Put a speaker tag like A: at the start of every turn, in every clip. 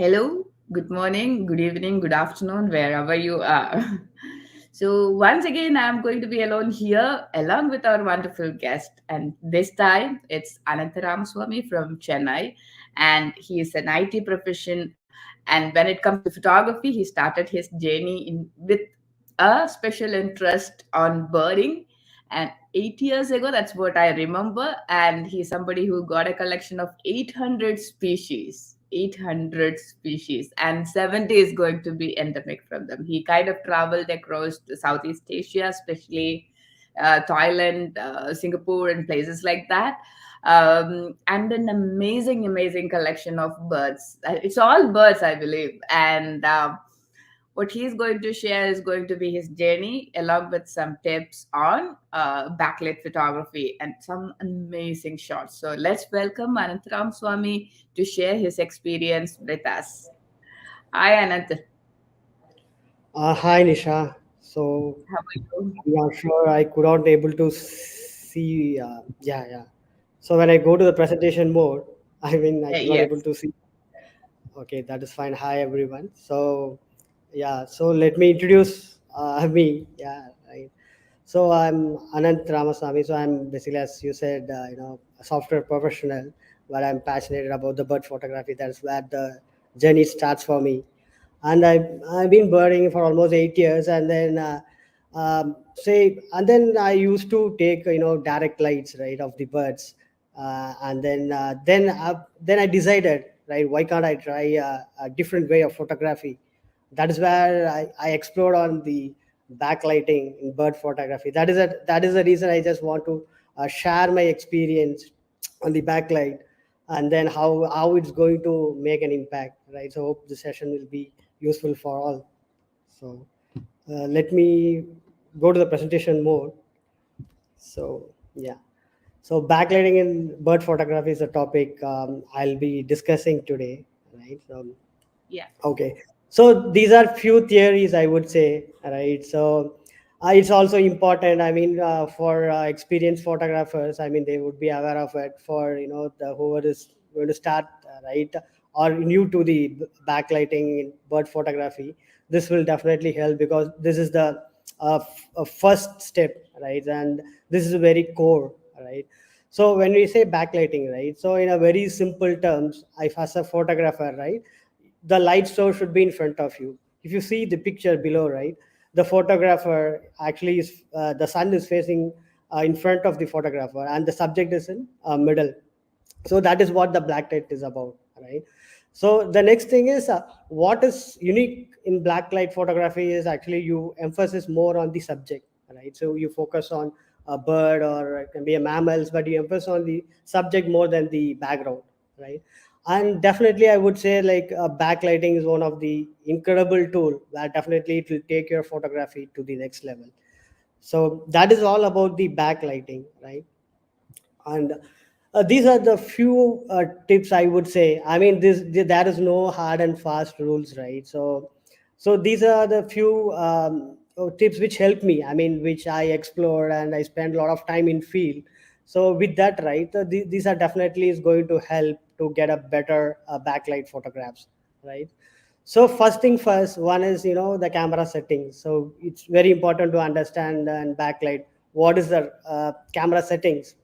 A: Hello, good morning, good evening, good afternoon, wherever you are. So, once again, I'm going to be alone here along with our wonderful guest. And this time it's Ananth Ramasamy from Chennai. And he is an IT profession. And when it comes to photography, he started his journey with a special interest on birding. And 8 years ago, that's what I remember. And he's somebody who got a collection of 800 species, and 70 is going to be endemic from them. He kind of traveled across to Southeast Asia, especially Thailand, Singapore, and places like that. And an amazing collection of birds. It's all birds, I believe. And what he's going to share is going to be his journey along with some tips on backlit photography and some amazing shots. So let's welcome Ananth Ramasamy to share his experience with us. Hi, Ananth.
B: Hi Nisha. So
A: How are you?
B: I'm not sure I could not able to see. Yeah. So when I go to the presentation mode, I could not able
A: Yes.
B: to see. Okay, that is fine. Hi everyone. So yeah, so let me introduce me. Yeah, right. So I'm Ananth Ramasamy. So I'm basically, as you said, a software professional, but I'm passionate about the bird photography. That's where the journey starts for me. And I've been birding for almost 8 years, and then and then I used to take direct lights, right, of the birds, and then I decided, right, why can't I try a different way of photography? That is where I explored on the backlighting in bird photography. That is the reason I just want to share my experience on the backlight, and then how it's going to make an impact, right? So hope the session will be useful for all. So let me go to the presentation mode. So yeah. So backlighting in bird photography is a topic I'll be discussing today, right? So
A: Yeah.
B: okay. So these are few theories I would say, right? So it's also important. I mean, for experienced photographers, I mean, they would be aware of it. For the whoever is going to start, right, or new to the backlighting in bird photography, this will definitely help because this is the first step, right? And this is very core, right? So when we say backlighting, right? So in a very simple terms, if as a photographer, right, the light source should be in front of you. If you see the picture below, right, the photographer actually is the sun is facing in front of the photographer, and the subject is in middle. So that is what the blacklight is about, right? So the next thing is what is unique in blacklight photography is actually you emphasis more on the subject, right? So you focus on a bird or it can be a mammals, but you emphasize on the subject more than the background, right? And definitely I would say like backlighting is one of the incredible tool that definitely it will take your photography to the next level. So that is all about the backlighting, right? And these are the few tips I would say. I mean, there is no hard and fast rules, right? So these are the few tips which help me. I mean, which I explored and I spent a lot of time in field. So with that, right, these are definitely is going to help to get a better backlight photographs, right? So first thing first, one is the camera settings. So it's very important to understand and backlight what is the camera settings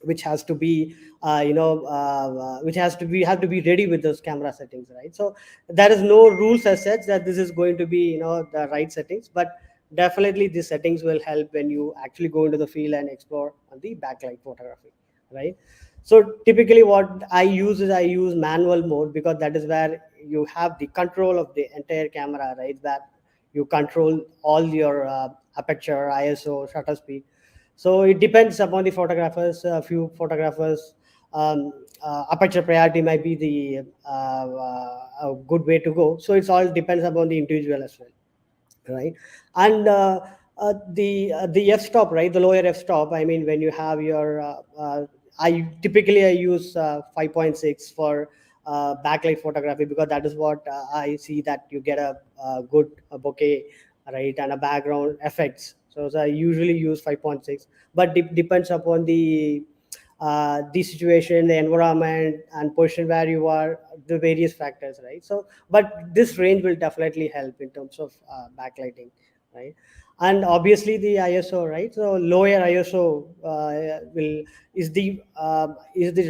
B: which has to be which has to be have to be ready with those camera settings, right? So there is no rules as such that this is going to be the right settings, but definitely these settings will help when you actually go into the field and explore on the backlight photography, right? So typically what I use is I use manual mode because that is where you have the control of the entire camera, right? That you control all your aperture, ISO, shutter speed. So it depends upon the photographers. A few photographers, aperture priority might be the a good way to go. So it's all depends upon the individual as well, right? And the f stop, right, the lower f stop. I mean, when you have your I use 5.6 for backlight photography because that is what I see that you get a good bokeh, right, and a background effects. So I usually use 5.6, but depends upon the situation, the environment and position where you are. the various factors, right? So but this range will definitely help in terms of backlighting, right? And obviously the ISO, right? So lower ISO will is the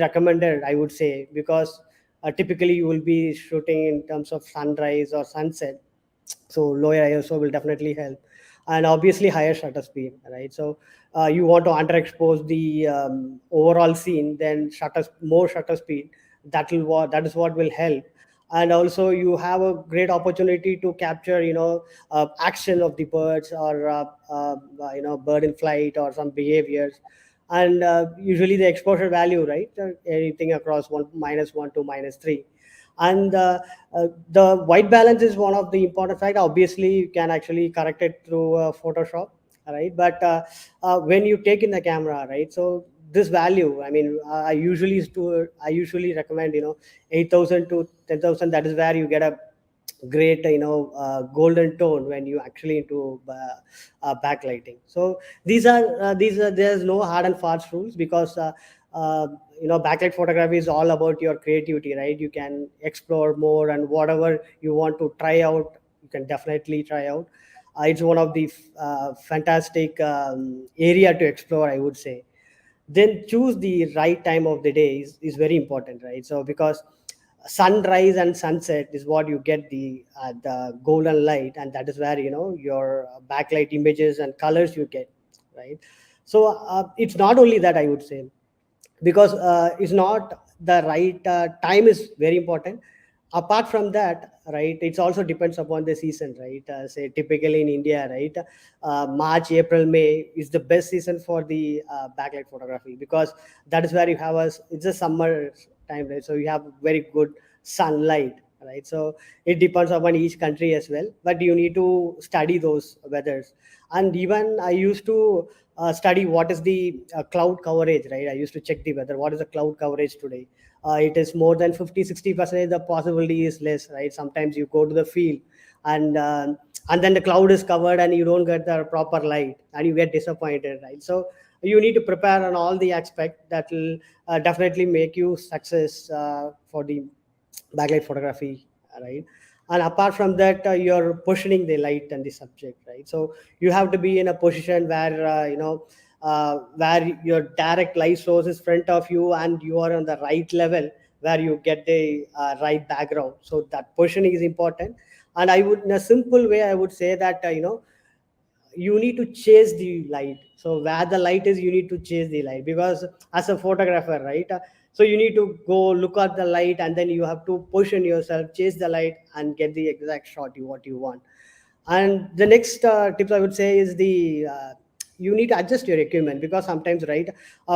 B: recommended, I would say, because typically you will be shooting in terms of sunrise or sunset, so lower ISO will definitely help, and obviously higher shutter speed, right? So you want to underexpose the overall scene, then more shutter speed. That is what will help. And also you have a great opportunity to capture, action of the birds, or bird in flight or some behaviors. And usually the exposure value, right, anything across one -1 to -3. And the white balance is one of the important factor. Obviously you can actually correct it through Photoshop, right? But when you take in the camera, right, so this value, I mean, I usually recommend, 8,000 to 10,000. That is where you get a great, golden tone when you actually into backlighting. So these are there's no hard and fast rules, because uh, backlight photography is all about your creativity, right? You can explore more, and whatever you want to try out, you can definitely try out. It's one of the fantastic area to explore, I would say. Then choose the right time of the day is very important, right? So because sunrise and sunset is what you get the golden light, and that is where, your backlight images and colors you get, right? So it's not only that, I would say, because it's not the right time is very important. Apart from that, right, it's also depends upon the season, right? Say typically in India, right, March, April, May is the best season for the backlight photography, because that is where you have it's a summer time, right? So you have very good sunlight, right? So it depends upon each country as well, but you need to study those weathers. And even I used to study what is the cloud coverage, right? I used to check the weather, what is the cloud coverage today. It is more than 50-60%, the possibility is less, right? Sometimes you go to the field, and and then the cloud is covered and you don't get the proper light, and you get disappointed, right? So you need to prepare on all the aspect that will definitely make you success for the backlight photography, right? And apart from that, you're positioning the light and the subject, right? So you have to be in a position where where your direct light source is front of you, and you are on the right level where you get the right background. So that positioning is important. And I would, in a simple way, I would say that you need to chase the light. So where the light is, you need to chase the light, because as a photographer, right, so you need to go look at the light, and then you have to position yourself, chase the light, and get the exact shot what you want. And the next tips I would say is the you need to adjust your equipment, because sometimes, right,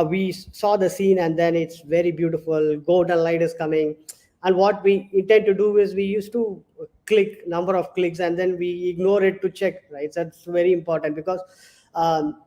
B: we saw the scene and then it's very beautiful, golden light is coming, and what we intend to do is we used to click number of clicks, and then we ignore it to check, right? So that's very important, because um,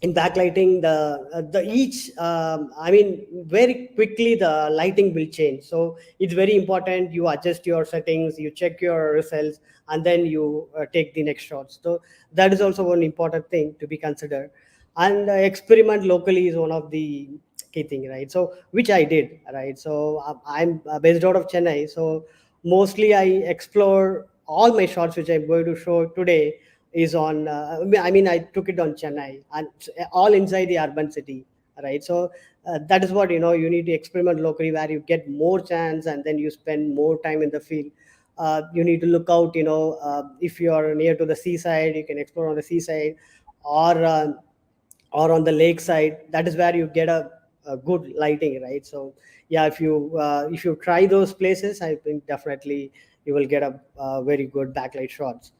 B: in backlighting, the each I mean, very quickly the lighting will change. So it's very important you adjust your settings, you check your results, and then you take the next shots. So that is also one important thing to be considered. And experiment locally is one of the key thing, right? So which I did, right? So I'm based out of Chennai, so mostly I explore all my shots which I'm going to show today is on I took it on Chennai, and all inside the urban city, right? So that is what, you need to experiment locally, where you get more chance, and then you spend more time in the field. You need to look out, if you are near to the seaside, you can explore on the seaside, or on the lake side. That is where you get a good lighting, right? So yeah, if you try those places, I think definitely you will get a very good backlight shots.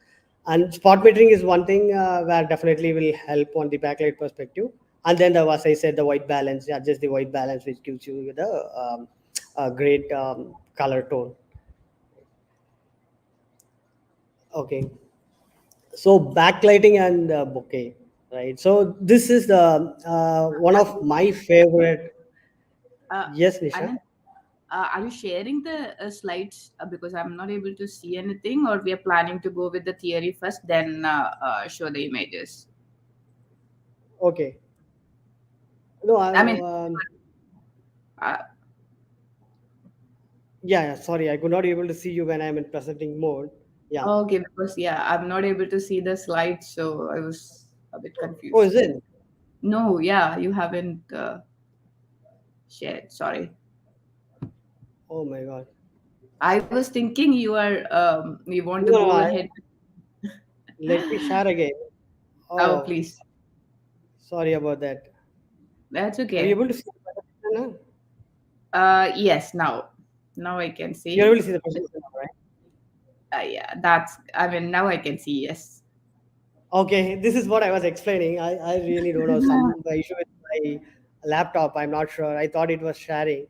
B: And spot metering is one thing where definitely will help on the backlight perspective. And then as I said, the white balance, yeah, just the white balance, which gives you the a great color tone. Okay, so backlighting and bokeh, right? So this is the one
A: Are
B: of
A: you
B: my favorite.
A: uh,
B: Yes, Nisha.
A: Anand, are you sharing the slides, because I'm not able to see anything, or we are planning to go with the theory first, then show the images?
B: Okay. No,
A: I mean, uh,
B: Yeah, yeah, sorry, I could not able to see you when I'm in presenting mode. Yeah.
A: Okay, because yeah, I'm not able to see the slides, so I was a bit
B: Oh,
A: confused.
B: is it?
A: No, yeah, you haven't shared. Sorry.
B: Oh my God.
A: I was thinking you want to
B: No, no,
A: go ahead.
B: let me share again.
A: Oh,
B: Oh,
A: please.
B: sorry about that.
A: That's
B: Are you
A: okay.
B: able to see the presentation now?
A: Yes, now I can
B: You're able
A: see.
B: to see the presentation now, right?
A: Yeah, that's. I mean, now I can see. Yes.
B: Okay, this is what I was explaining. I really don't know some issue with my laptop. I'm not sure. I thought it was sharing.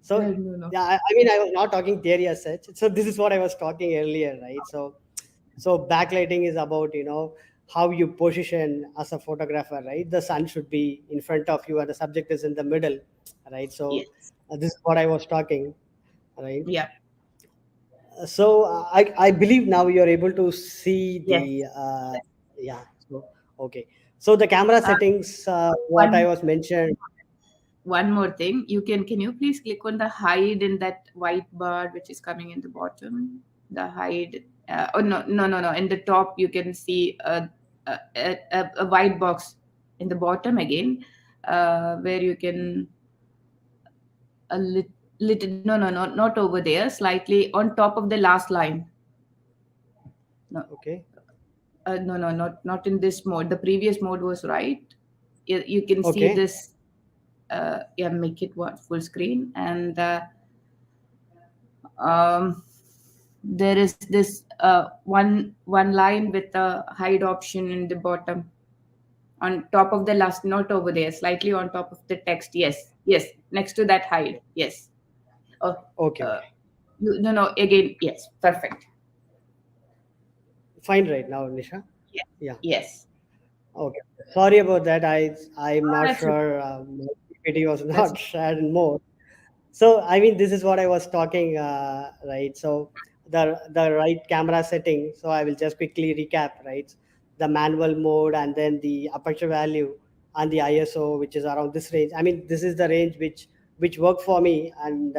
B: So
A: No, no.
B: yeah, I mean, I was not talking theory as such. So this is what I was talking earlier, right? So backlighting is about how you position as a photographer, right? The sun should be in front of you and the subject is in the middle, right? So
A: Yes.
B: this is what I was talking, right?
A: Yeah.
B: So I believe now you're able to see
A: Yes.
B: the yeah. So okay. So the camera
A: Uh,
B: settings, what I
A: one
B: was mentioned.
A: one more thing. Can you please click on the hide in that white bar which is coming in the bottom? The hide. Oh no. In the top you can see a white box in the bottom again, where you can a little. No, not over there. Slightly on top of the last line. No,
B: Okay.
A: no, not in this mode. The previous mode was right. You can see
B: Okay.
A: this. Yeah, make it what full screen, and um, there is this one line with the hide option in the bottom on top of the last, not over there, slightly on top of the text. Yes, next to that hide. Yes. Oh,
B: Okay.
A: uh,
B: Okay.
A: no, again. Yes, perfect.
B: Fine right now, Nisha.
A: Yeah.
B: Yeah.
A: Yes.
B: Okay. Sorry about that. I'm
A: Oh,
B: not
A: that's okay.
B: sure. My PPT was
A: That's
B: not shared more. So I mean, this is what I was talking, right? So the right camera setting. So I will just quickly recap, right? The manual mode and then the aperture value and the ISO, which is around this range. I mean, this is the range which worked for me, and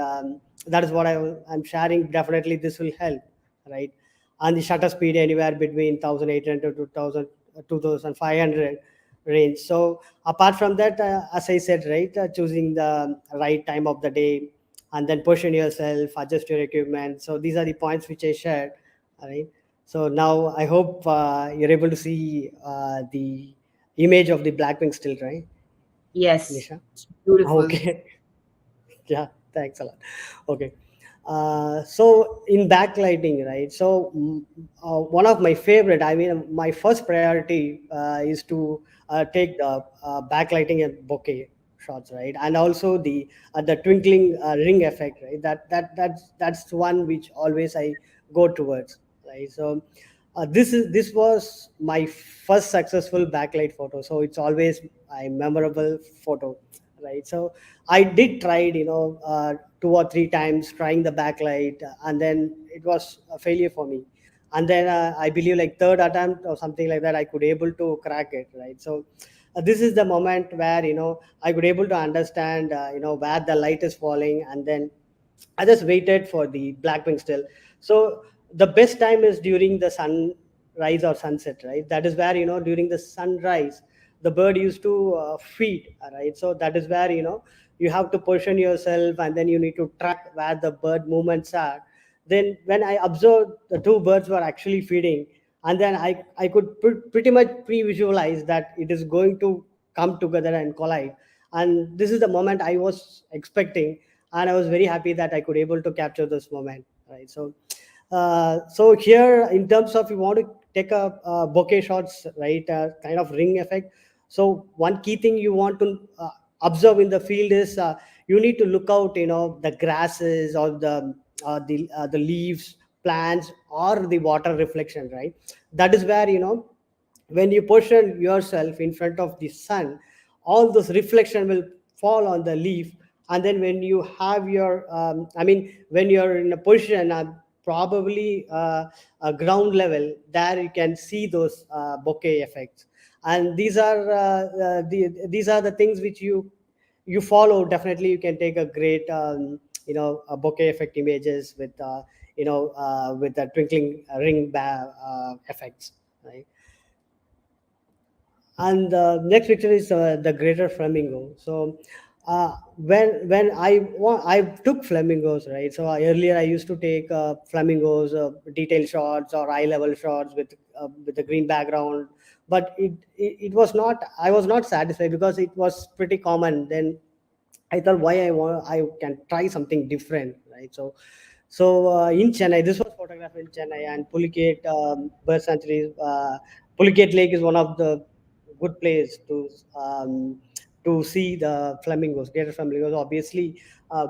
B: that is what I'm sharing. Definitely, this will help, right? And the shutter speed anywhere between 1800 to 2500 range. So apart from that, as I said, right, choosing the right time of the day and then position yourself, adjust your equipment. So these are the points which I shared. All right. So now I hope you're able to see the image of the Blackwing still, right,
A: yes.
B: Nisha?
A: It's beautiful.
B: Okay. Yeah, thanks a lot. Okay. So in backlighting, right? So one of my favorite, I mean, my first priority is to take the backlighting and bokeh shots, right? And also the twinkling ring effect, right? That's one which always I go towards, right? So this was my first successful backlight photo, so it's always a memorable photo, right? So I did tried, 2 or 3 times trying the backlight, and then it was a failure for me. And then I believe like third attempt or something like that, I could able to crack it, right? So this is the moment where I could able to understand, where the light is falling, and then I just waited for the Blackwing still. So the best time is during the sunrise or sunset, right? That is where during the sunrise, the bird used to feed, right? So that is where you have to position yourself, and then you need to track where the bird movements are. Then when I observed the two birds were actually feeding, and then I could pretty much pre-visualize that it is going to come together and collide. And this is the moment I was expecting, and I was very happy that I could able to capture this moment, right? So here in terms of, you want to take a bokeh shots, right, kind of ring effect. So one key thing you want to observe in the field is, you need to look out, the grasses or the leaves, plants, or the water reflection, right? That is where when you position yourself in front of the sun, all those reflection will fall on the leaf. And then when you have your I mean, when you're in a position, probably ground level, there you can see those bokeh effects. And these are the things which you follow. Definitely you can take a great bokeh effect images with with the twinkling effects, right? And the next picture is the greater flamingo. So when I took flamingos, right? So earlier I used to take flamingos, detail shots or eye level shots with the green background, but it was not, I was not satisfied because it was pretty common. Then I thought, why I can try something different, right? So in Chennai, this was photographed in Chennai, and Pulicat bird sanctuary. Pulicat Lake is one of the good place to see the flamingos, greater flamingos. Obviously,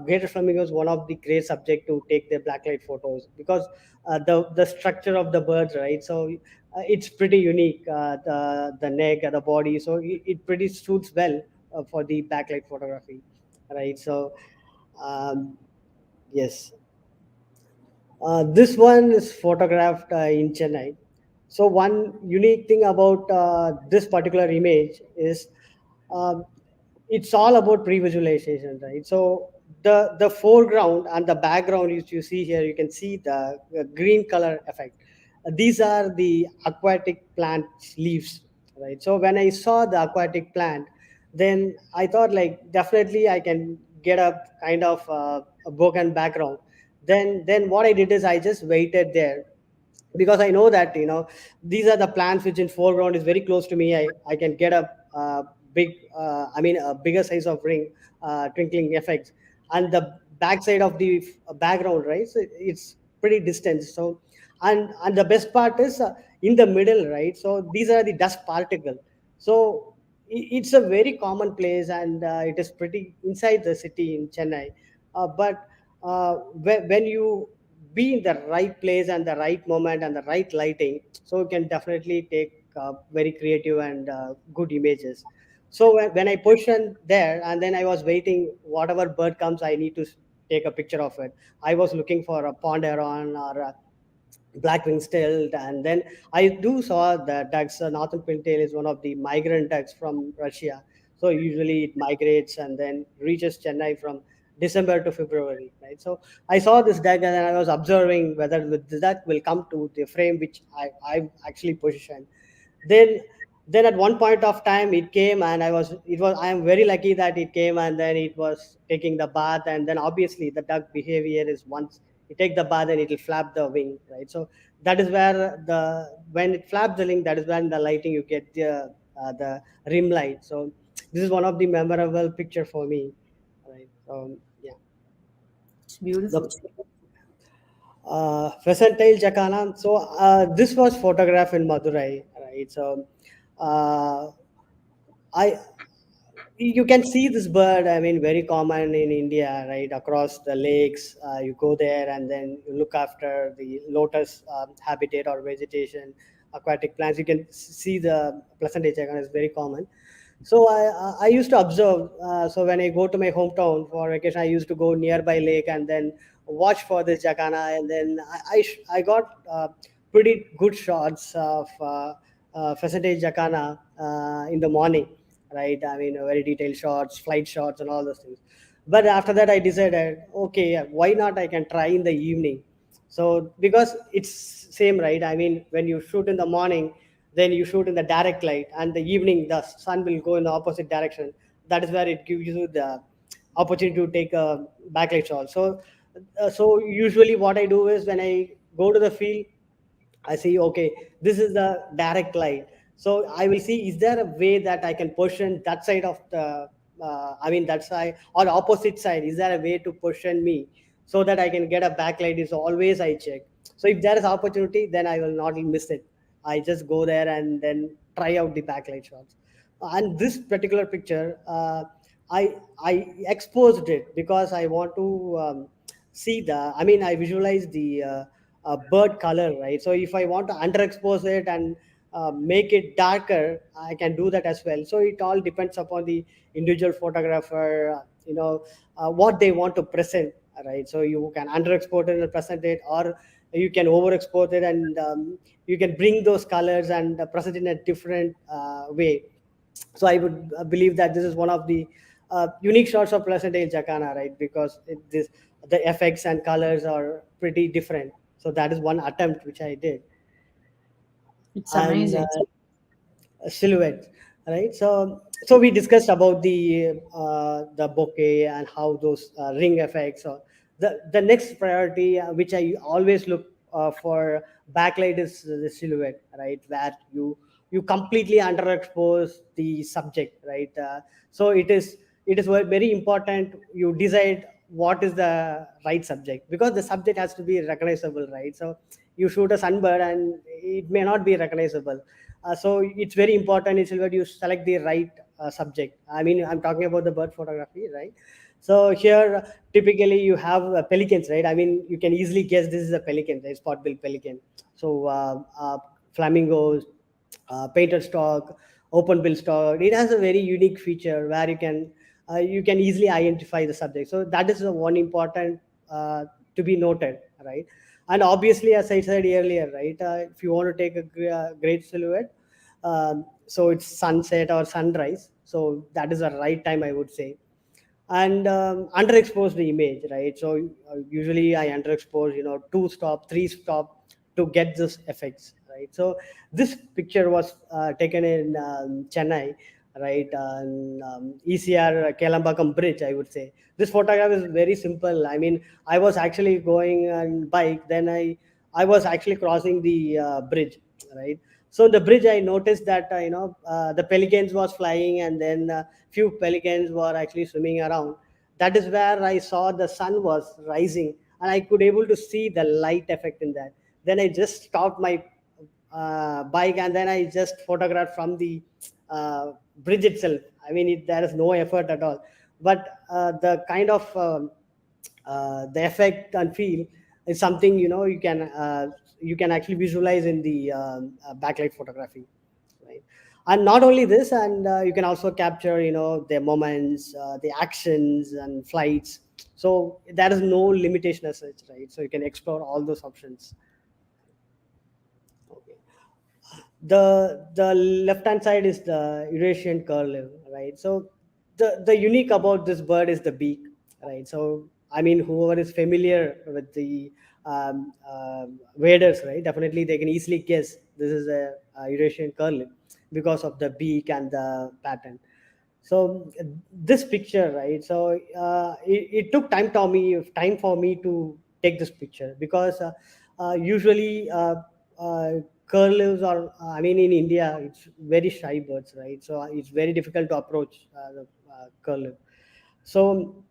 B: greater flamingos one of the great subject to take their blacklight photos, because the structure of the birds, right? So it's pretty unique. The neck, the body, so it pretty suits well for the backlight photography, right? So um, yes. This one is photographed in Chennai. So one unique thing about this particular image is um, it's all about pre-visualization, right? So the foreground and the background, you see here, you can see the green color effect. These are the aquatic plant leaves, right? So when I saw the aquatic plant, then I thought, like, definitely I can get a kind of a broken background. Then what I did is I just waited there, because I know that these are the plants which in foreground is very close to me. I can get a big, a bigger size of ring, twinkling effects, and the backside of the background, right? So it's pretty distant. So and the best part is in the middle, right? So these are the dust particle. So it's a very common place, and it is pretty inside the city in Chennai. But when you be in the right place and the right moment and the right lighting, so you can definitely take very creative and good images. So when I positioned there, and then I was waiting, whatever bird comes, I need to take a picture of it. I was looking for a pond heron or a black wing stilt, and then I do saw that ducks. Northern pintail is one of the migrant ducks from Russia. So usually it migrates and then reaches Chennai from December to February, right? So I saw this duck, and then I was observing whether the duck will come to the frame which I actually positioned. Then then at one point of time it came, and I am very lucky that it came, and then it was taking the bath. And then obviously the duck behavior is, once you take the bath, and it will flap the wing, right? So that is where when it flaps the wing, that is when the lighting you get the rim light. So this is one of the memorable picture for me, right? Yeah.
A: It's beautiful.
B: The pheasant tail jacana. So this was photographed in Madurai, right? So uh, I you can see this bird, I mean, very common in India, right? Across the lakes, you go there and then you look after the lotus habitat or vegetation, aquatic plants. You can see the pleasant jacana is very common. So I used to observe. So when I go to my hometown for vacation, I used to go nearby lake and then watch for this jacana, and then I got pretty good shots of pheasant jacana in the morning, right? I mean, very detailed shots, flight shots, and all those things. But after that, I decided, okay, yeah, why not? I can try in the evening. So because it's same, right? I mean, when you shoot in the morning, then you shoot in the direct light, and the evening the sun will go in the opposite direction. That is where it gives you the opportunity to take a backlight shot. So usually what I do is, when I go to the field, I see, okay, this is the direct light. So I will see, is there a way that I can position that side of the, that side or opposite side? Is there a way to position me so that I can get a backlight? Is always I check. So if there is opportunity, then I will not miss it. I just go there and then try out the backlight shots. And this particular picture, I exposed it because I want to see the. I mean, I visualize the bird color, right? So if I want to underexpose it and make it darker, I can do that as well. So it all depends upon the individual photographer, what they want to present, right? So you can underexpose it and present it, or you can overexpose it, and you can bring those colors and present in a different way. So I would believe that this is one of the unique shots of Pleasant Hill Jacana, right? Because the effects and colors are pretty different. So that is one attempt which I did.
A: It's
B: And
A: amazing.
B: silhouette, right? So we discussed about the bokeh and how those ring effects. Or the next priority, which I always look for backlight, is the silhouette, right? Where you completely underexpose the subject, right? So it is very important you decide what is the right subject, because the subject has to be recognizable, right? So you shoot a sunbird and it may not be recognizable. So it's very important it's that you select the right subject. I mean, I'm talking about the bird photography, right? So here, typically you have pelicans, right? I mean, you can easily guess this is a pelican, right? Spot-billed pelican. So flamingos, painted stock, open bill stock. It has a very unique feature where you can easily identify the subject. So that is the one important to be noted, right? And obviously, as I said earlier, right, if you want to take a great silhouette, so it's sunset or sunrise. So that is the right time, I would say. And underexpose the image, right? So usually I underexpose, 2 stop, 3 stop to get this effects, right? So this picture was taken in Chennai, right? ECR Kelambakam Bridge, I would say. This photograph is very simple. I mean, I was actually going on bike, then I was actually crossing the bridge, right? So the bridge, I noticed that the pelicans was flying, and then few pelicans were actually swimming around. That is where I saw the sun was rising, and I could able to see the light effect in that. Then I just stopped my bike, and then I just photographed from the bridge itself. I mean, there is no effort at all, but the kind of the effect and feel is something you can actually visualize in the backlight photography, right? And not only this, and you can also capture their moments, the actions and flights. So there is no limitation as such, right? So you can explore all those options. Okay. The left hand side is the Eurasian curlew, right? So the unique about this bird is the beak, right? So I mean, whoever is familiar with the waders, right, definitely they can easily guess this is a Eurasian curlew because of the beak and the pattern. So this picture, right? So it took time for me to take this picture, because usually uh, curlews are, I mean, in India it's very shy birds, right? So it's very difficult to approach the curlew. So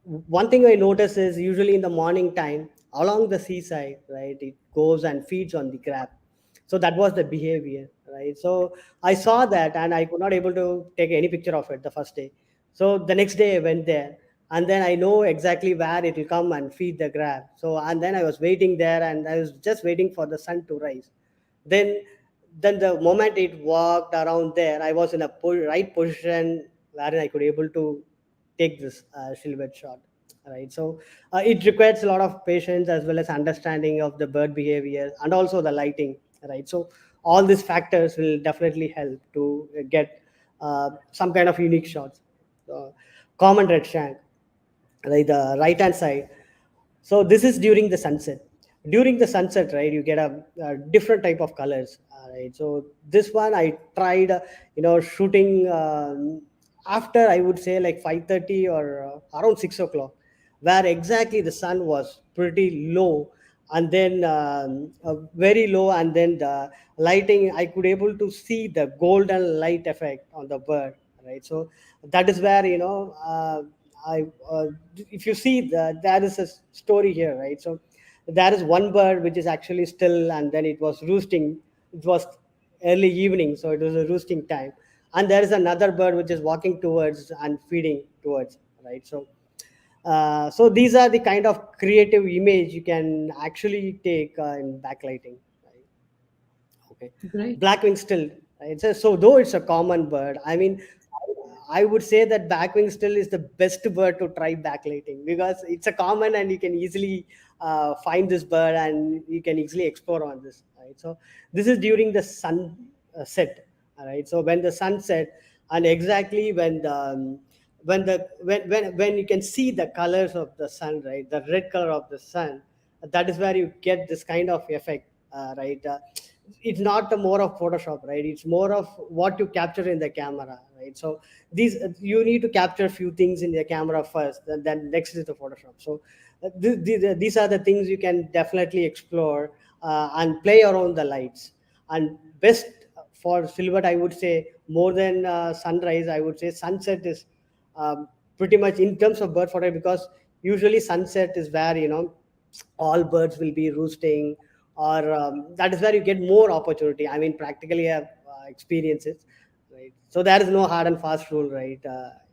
B: one thing I notice is usually in the morning time along the seaside, right, it goes and feeds on the crab. So that was the behavior, right? So I saw that and I could not able to take any picture of it the first day. So the next day I went there, and then I know exactly where it will come and feed the crab. So and then I was waiting there, and I was just waiting for the sun to rise. Then then the moment it walked around there, I was in a right position wherein I could able to take this silhouette shot, right? So it requires a lot of patience as well as understanding of the bird behavior and also the lighting, right? So all these factors will definitely help to get some kind of unique shots. Common red shank, right, the right hand side. So this is during the sunset. During the sunset, right, you get a different type of colors, right? So this one I tried shooting after, I would say, like 5:30 or around 6 o'clock, where exactly the sun was pretty low, and then very low, and then the lighting, I could able to see the golden light effect on the bird, right? So that is where I if you see there is a story here, right? So there is one bird which is actually still, and then it was roosting. It was early evening, so it was a roosting time, and there is another bird which is walking towards and feeding towards, right? So so these are the kind of creative image you can actually take in backlighting, right? Okay.
A: Great.
B: Blackwing still, right? So though it's a common bird, I mean, I would say that blackwing still is the best bird to try backlighting, because it's a common and you can easily find this bird and you can easily explore on this, right? So this is during the sun set, all right? So when the sun set, and exactly when when you can see the colors of the sun, right, the red color of the sun, that is where you get this kind of effect, right. It's not the more of Photoshop, right, it's more of what you capture in the camera, right. So these you need to capture a few things in the camera first, then next is the Photoshop. So these are the things you can definitely explore, and play around the lights. And best for silhouette, I would say, more than sunrise, I would say sunset is pretty much in terms of bird photography, because usually sunset is where all birds will be roosting, or that is where you get more opportunity. I mean, practically have experiences, right. So there is no hard and fast rule, right.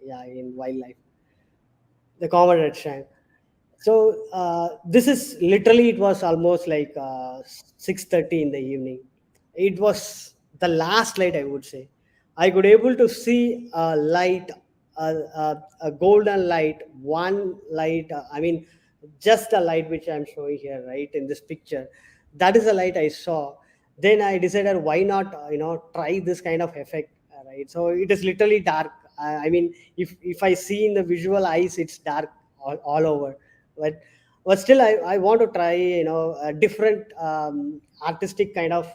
B: Yeah, in wildlife, the common red shank. So this is literally, it was almost like 6:30 in the evening. It was the last light, I would say. I could able to see a light, a golden light, one light. I mean, just a light which I'm showing here, right, in this picture. That is the light I saw. Then I decided, why not, try this kind of effect, right? So it is literally dark. I mean, if I see in the visual eyes, it's dark all over, but still I want to try, a different artistic kind of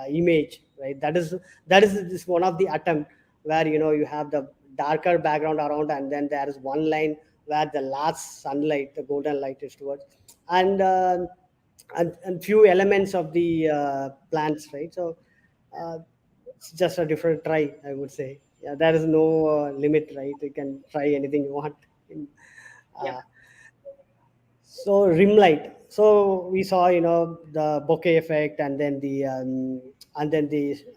B: image, right. That is this one of the attempt where you have the darker background around, and then there is one line where the last sunlight, the golden light, is towards, and and few elements of the plants, right. So it's just a different try, I would say. Yeah, there is no limit, right. You can try anything you want.
A: Yep.
B: uh, so rim light. So we saw, the bokeh effect, and then the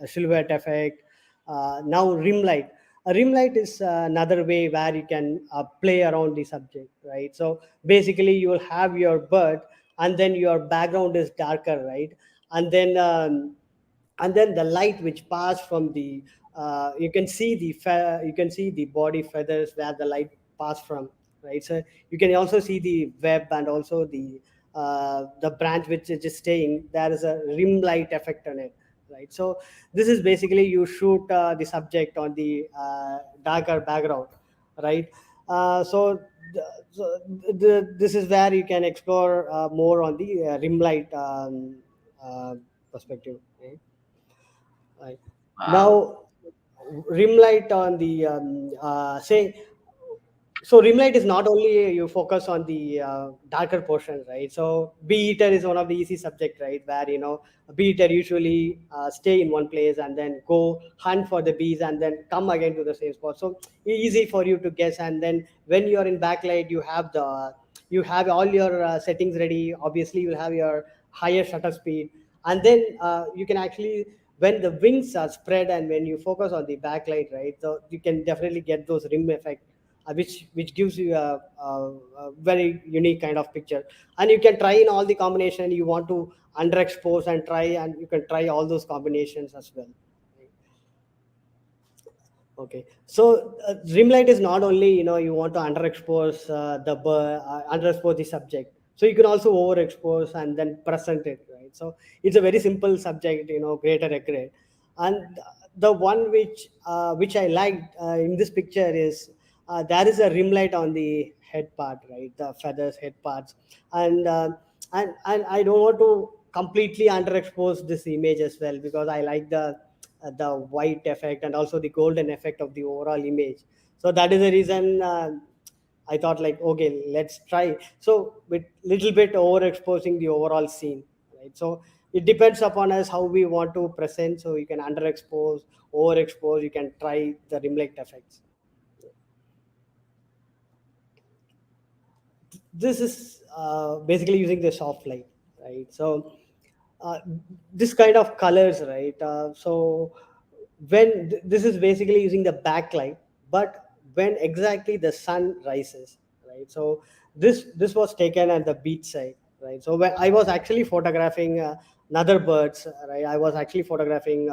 B: silhouette effect. Now rim light. A rim light is another way where you can play around the subject, right? So basically, you will have your bird, and then your background is darker, right? And then the light which pass from the you can see you can see the body feathers where the light pass from, right. So you can also see the web, and also the branch which is just staying, there is a rim light effect on it, right. So this is basically you shoot the subject on the darker background, right. So this is where you can explore more on the rim light uh, perspective, right? Right.
A: Wow.
B: Now, rim light on the say. So rim light is not only you focus on the darker portion, right? So bee eater is one of the easy subject, right? Where a bee eater usually stay in one place and then go hunt for the bees and then come again to the same spot. So easy for you to guess. And then when you are in backlight, you have all your settings ready. Obviously, you'll have your higher shutter speed, and then you can actually, when the wings are spread and when you focus on the backlight, right, so you can definitely get those rim effect, which gives you a very unique kind of picture. And you can try in all the combination you want to underexpose, and try, and you can try all those combinations as well. Okay, so rim light is not only, you want to underexpose underexpose the subject. So you can also overexpose and then present it, right? So it's a very simple subject, greater accurate. And the one which I liked in this picture is there is a rim light on the head part, right? The feathers, head parts, and I don't want to completely underexpose this image as well, because I like the white effect and also the golden effect of the overall image. So that is the reason I thought, like, okay, let's try. So with little bit overexposing the overall scene, right? So it depends upon us how we want to present. So you can underexpose, overexpose. You can try the rim light effects. This is basically using the soft light, right. So uh, this kind of colors, right. So this is basically using the backlight, but when exactly the sun rises, right. So this was taken at the beach side, right. So when I was actually photographing another birds, right, I was actually photographing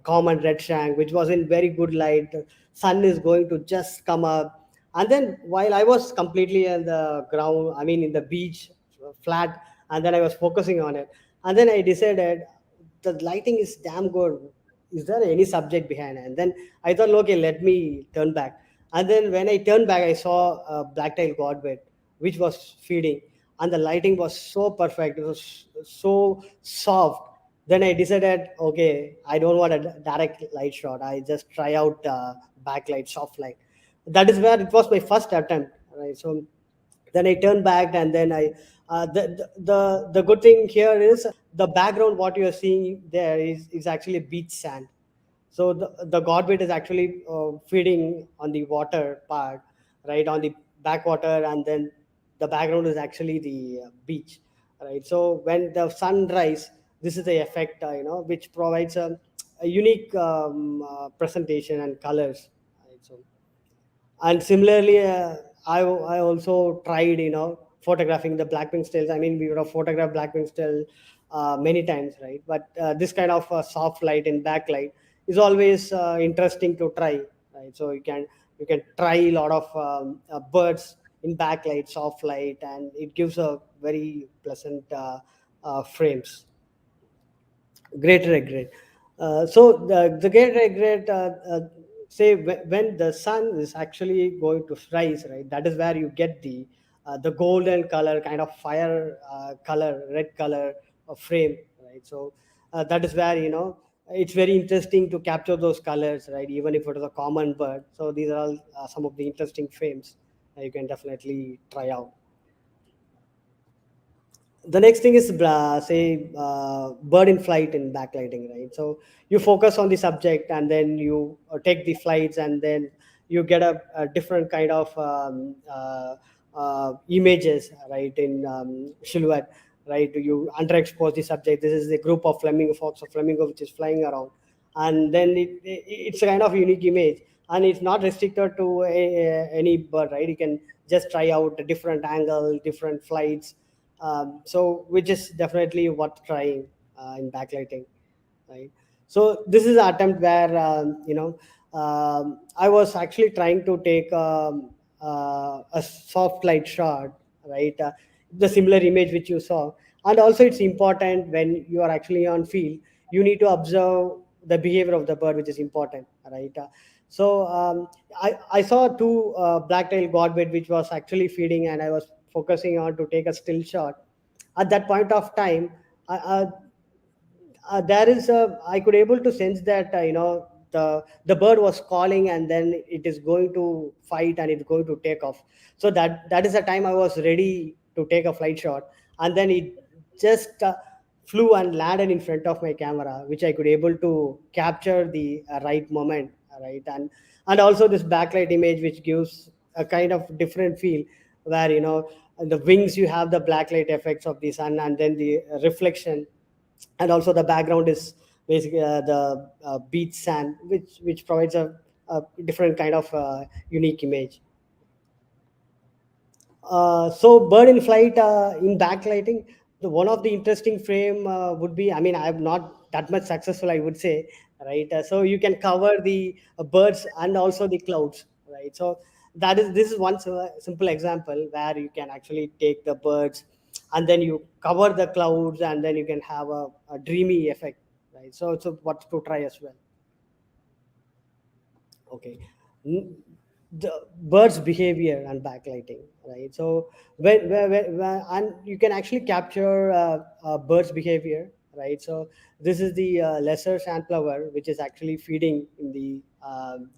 B: common red shank, which was in very good light. The sun is going to just come up, and then while I was completely in the ground, I mean in the beach, flat, and then I was focusing on it, and then I decided the lighting is damn good. is there any subject behind? And then I thought, okay, let me turn back. And then when I turned back, I saw a black-tailed godwit, which was feeding, and the lighting was so perfect. It was so soft. Then I decided, okay, I don't want a direct light shot. I just try out backlight, soft light. That is where it was my first attempt. Right. So then I turned back, and then the good thing here is the background. What you are seeing there is actually beach sand. So the godwit is actually feeding on the water part, right, on the backwater, and then the background is actually the beach, right. So when the sun rise, this is the effect, which provides a unique presentation and colors, right? So, and similarly, I also tried, photographing the black-winged tails. I mean, we would have photographed black-winged tail many times, right? But this kind of soft light and backlight is always interesting to try, right? So you can try a lot of birds in backlight, soft light, and it gives a very pleasant frames. Great regret. So the great regret, say when the sun is actually going to rise, right? That is where you get the golden color, kind of fire color, red color of frame, right? So that is where it's very interesting to capture those colors, right? Even if it is a common bird. So these are all some of the interesting frames you can definitely try out. The next thing is say bird in flight in backlighting, right? So you focus on the subject, and then you take the flights, and then you get a different kind of images, right, in silhouette, right. You underexpose the subject. This is the group of flamingo, fox or flamingo, which is flying around, and then it's a kind of unique image, and it's not restricted to any bird, right. You can just try out a different angle, different flights, so which is definitely worth trying in backlighting, right. So this is an attempt where I was actually trying to take a soft light shot, right, the similar image which you saw. And also it's important when you are actually on field, you need to observe the behavior of the bird, which is important, right. So I saw two black-tailed godwit which was actually feeding, and I was focusing on to take a still shot. At that point of time, there is a I could able to sense that the bird was calling, and then it is going to fight, and it's going to take off. So that is the time I was ready to take a flight shot, and then it just flew and landed in front of my camera, which I could able to capture the right moment, right. And also this backlight image, which gives a kind of different feel, where the wings, you have the blacklight effects of the sun, and then the reflection, and also the background is basically the beach sand, which provides a different kind of unique image. So bird in flight in backlighting, the one of the interesting frame would be, I mean, I'm not that much successful, I would say, right. So you can cover the birds and also the clouds, right. So this is one simple example where you can actually take the birds, and then you cover the clouds, and then you can have a dreamy effect, right. So what to try as well. Okay. N- the bird's behavior and backlighting, right. So and you can actually capture bird's behavior, right. So this is the lesser sandflower, which is actually feeding in the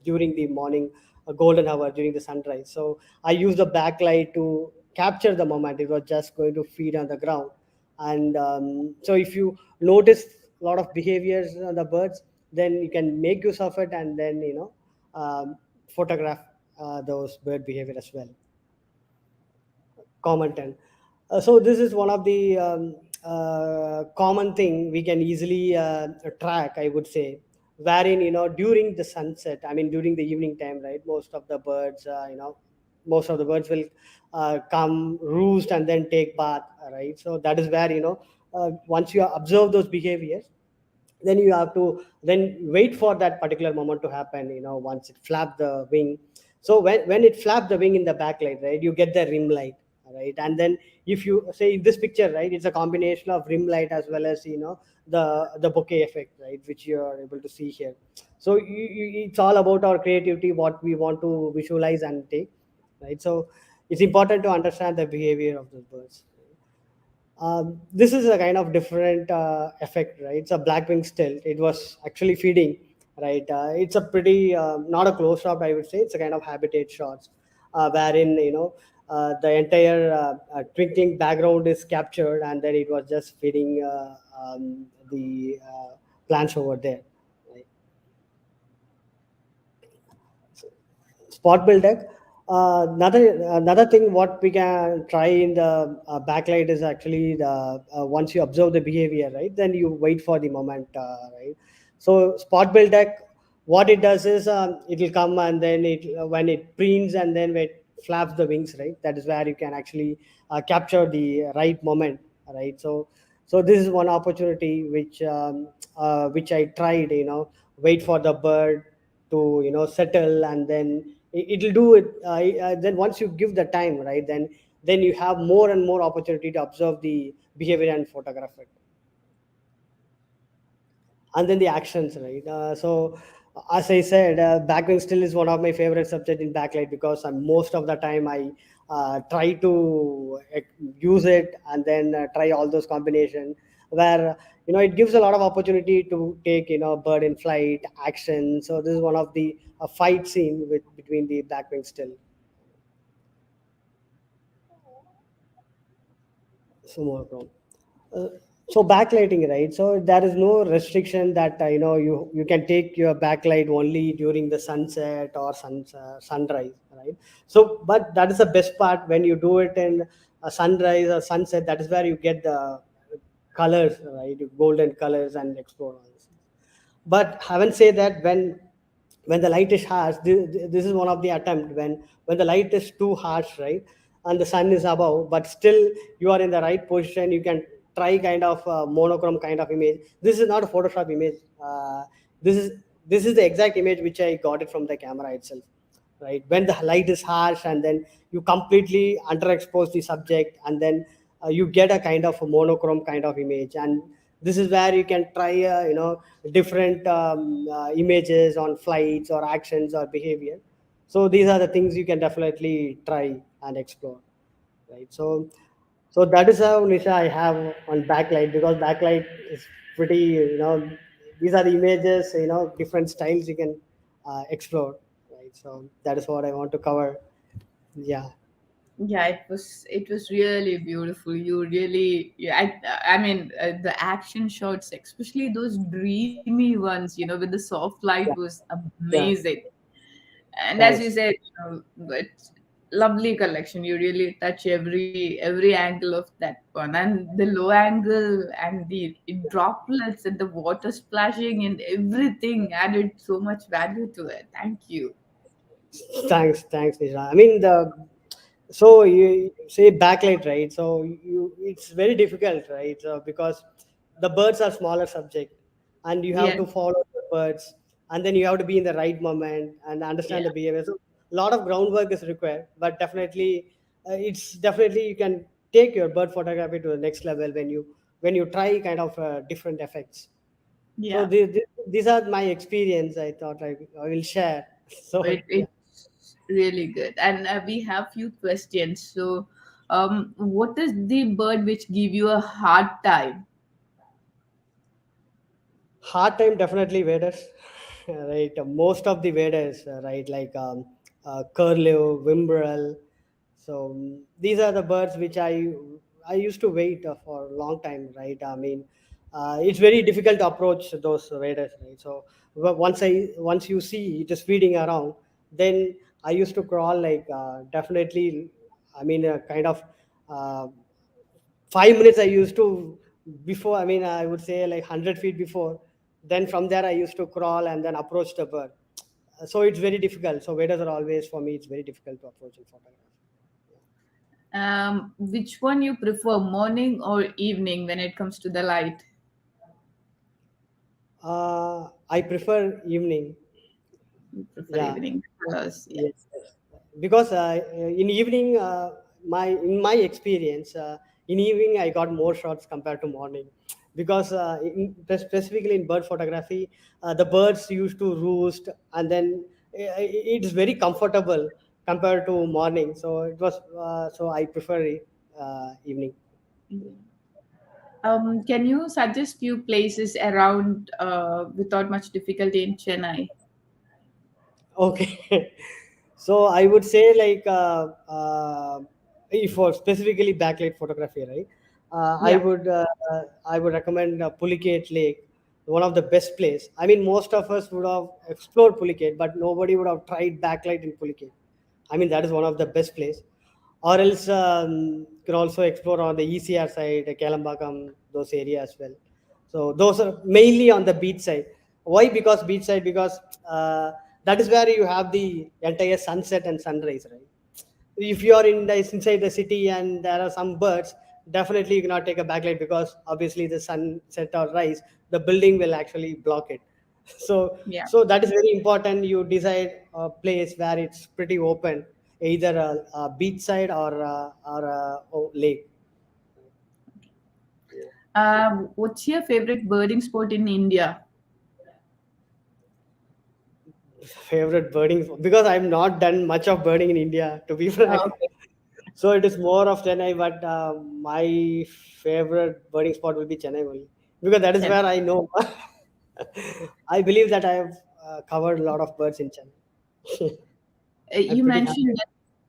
B: during the morning golden hour, during the sunrise. So I use the backlight to capture the moment. It was just going to feed on the ground, and so if you notice a lot of behaviors on the birds, then you can make use of it, and then photograph those bird behavior as well. Common 10. So this is one of the common thing we can easily track, I would say, wherein during the sunset, I mean during the evening time, right, most of the birds will come roost and then take bath, right. So that is where once you observe those behaviors, then you have to then wait for that particular moment to happen, once it flap the wing. So when it flap the wing in the backlight, right, you get the rim light, right? And then if you say in this picture, right, it's a combination of rim light as well as the bokeh effect, right, which you are able to see here. So it's all about our creativity, what we want to visualize and take, right? So it's important to understand the behavior of those birds. This is a kind of different effect, right? It's a blackwing still. It was actually feeding, right? It's a pretty not a close shot, I would say. It's a kind of habitat shots, wherein the entire twinkling background is captured, and then it was just feeding the plants over there, right? Spot build deck. Another thing what we can try in the backlight is actually the once you observe the behavior, right, then you wait for the moment, right? So spot build deck, what it does is it will come, and then it when it preens and then when it flaps the wings, right, that is where you can actually capture the right moment, right? So this is one opportunity which I tried, wait for the bird to settle, and then it'll do it. Then once you give the time, right, then you have more and more opportunity to observe the behavior and photograph it. And then the actions, right? So as I said, backwing still is one of my favorite subject in backlight, because most of the time I try to use it, and then try all those combination where it gives a lot of opportunity to take bird in flight action. So this is one of the fight scene between the backwing still. So more from. Uh, so backlighting, right? So there is no restriction that you can take your backlight only during the sunset or sunrise, right? So, but that is the best part when you do it in a sunrise or sunset. That is where you get the colors, right? Golden colors and explore all this. But haven't say that when the light is harsh, this is one of the attempt when the light is too harsh, right, and the sun is above, but still you are in the right position, you can try kind of monochrome kind of image. This is not a Photoshop image. This is the exact image which I got it from the camera itself, right? When the light is harsh, and then you completely underexpose the subject, and then you get a kind of a monochrome kind of image. And this is where you can try different images on flights or actions or behavior. So these are the things you can definitely try and explore, right? So that is how, Nisha, I have on backlight, because backlight is pretty, these are the images, different styles you can explore, right? So that is what I want to cover. Yeah.
A: Yeah, it was really beautiful. You really, yeah, I mean, the action shots, especially those dreamy ones, with the soft light,
B: Yeah.
A: was
B: Yeah.
A: amazing. And as you
B: Thanks.
A: said, it's lovely collection. You really touch every angle of that one, and the low angle and the droplets and the water splashing and everything added so much value to it. Thank you.
B: Thanks, Nisha. I mean, so you say backlight, right? So it's very difficult, right? Because the birds are smaller subject, and you have
A: Yeah,
B: to follow the birds, and then you have to be in the right moment and
A: yeah,
B: understand the behavior. So a lot of groundwork is required, but definitely, it's definitely you can take your bird photography to the next level when you try kind of different effects. So
A: yeah.
B: these are my experience. I thought I will share. So yeah.
A: It's really good. And we have few questions. So, what is the bird which give you a hard time?
B: Hard time definitely waders, right? Most of the waders, right, like curlew, whimbrel. So these are the birds which I used to wait for a long time, right? I mean, it's very difficult to approach those waders, right? So once you see it is feeding around, then I used to crawl like definitely. I mean, kind of. Uh, 5 minutes I used to before. I mean, I would say like 100 feet before. Then from there I used to crawl and then approach the bird. So it's very difficult. So waders are always for me. It's very difficult to approach in photography.
A: Which one you prefer, morning or evening when it comes to the light?
B: I prefer evening.
A: You prefer
B: Yeah.
A: evening colors, yeah.
B: Yes. Yes. Because in evening, in my experience, in evening I got more shots compared to morning, because specifically in bird photography, the birds used to roost, and then it is very comfortable compared to morning. So it was so I prefer evening.
A: Can you suggest few places around without much difficulty in Chennai?
B: Okay. So I would say, like, if for specifically backlight photography, right?
A: Yeah.
B: I would recommend Pulicat Lake, one of the best place. I mean, most of us would have explored Pulicat, but nobody would have tried backlight in Pulicat. I mean, that is one of the best place. Or else, you can also explore on the ECR side, Kalambakam, those areas as well. So those are mainly on the beach side. Why? Because beach side, because that is where you have the entire sunset and sunrise, right? If you are inside the city and there are some birds, definitely you cannot take a backlight, because obviously the sunset or rise, the building will actually block it. So
A: Yeah.
B: so that is very important. You decide a place where it's pretty open, either a beach side or a lake.
A: What's your favorite birding spot in India?
B: Favorite birding, because I've not done much of birding in India, to be frank.
A: Okay.
B: So it is more of Chennai, but my favorite birding spot will be Chennai only, because that is
A: Chennai.
B: where I know. I believe that I have covered a lot of birds in Chennai. I'm
A: You
B: pretty happy.
A: mentioned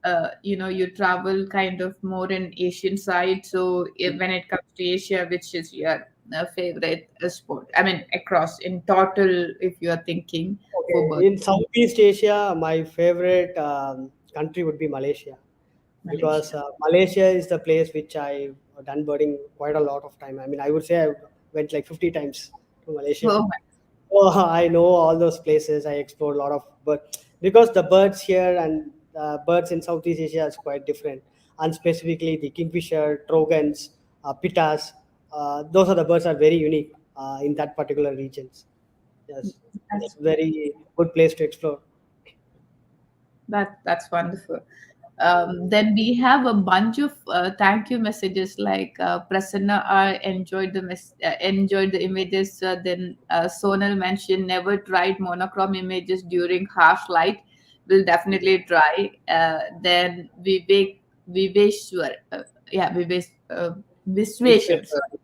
A: that you travel kind of more in Asian side. So when it comes to Asia, which is your favorite sport? I mean, across in total, if you are thinking for bird,
B: Okay, in Southeast Asia, my favorite country would be Malaysia, because
A: Malaysia.
B: Malaysia is the place which I've done birding quite a lot of time. I mean, I would say I went like 50 times to Malaysia.
A: Oh my.
B: Oh, I know all those places. I explored a lot of birds, because the birds here and birds in Southeast Asia is quite different. And specifically, the kingfisher, trogons, pittas, those are the birds are very unique in that particular regions. Yes,
A: That's
B: it's very good place to explore.
A: that's wonderful. Then we have a bunch of thank you messages like Prasanna I enjoyed the images. Then Sonal mentioned never tried monochrome images during harsh light. Will definitely try. Then Viveshwar,
B: It's
A: Visweshwar, sorry,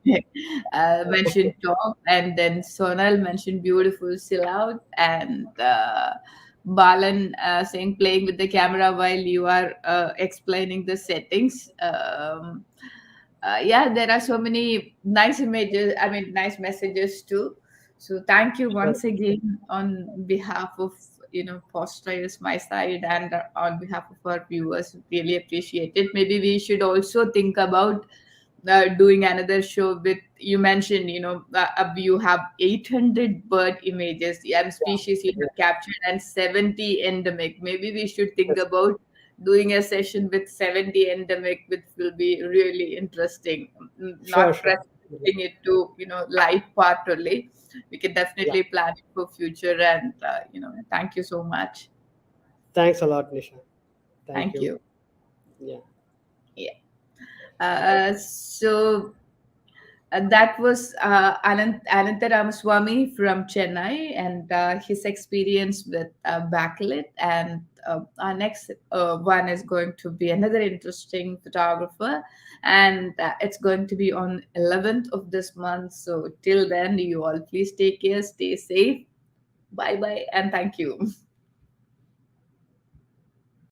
A: mentioned top, and then Sonal mentioned beautiful silhouette, and Balan saying playing with the camera while you are explaining the settings. Yeah, there are so many nice images. I mean, nice messages too. So thank you
B: sure.
A: once again on behalf of Posters, my side, and on behalf of our viewers. Really appreciate it. Maybe we should also think about doing another show with you mentioned you have 800 bird images and species you
B: Yeah.
A: have captured and 70 endemic. Maybe we should think
B: Yes.
A: about doing a session with 70 endemic, which will be really interesting.
B: Sure,
A: Not
B: sure.
A: restricting it to light part only. We can
B: Yeah.
A: definitely plan it for future, and thank you so much.
B: Thanks a lot, Nisha. Thank
A: Thank
B: you.
A: you.
B: Yeah.
A: Yeah. So that was Ananth Ramasamy from Chennai, and his experience with backlit. And our next one is going to be another interesting photographer, and it's going to be on 11th of this month. So till then, you all please take care, stay safe. Bye bye, and thank you.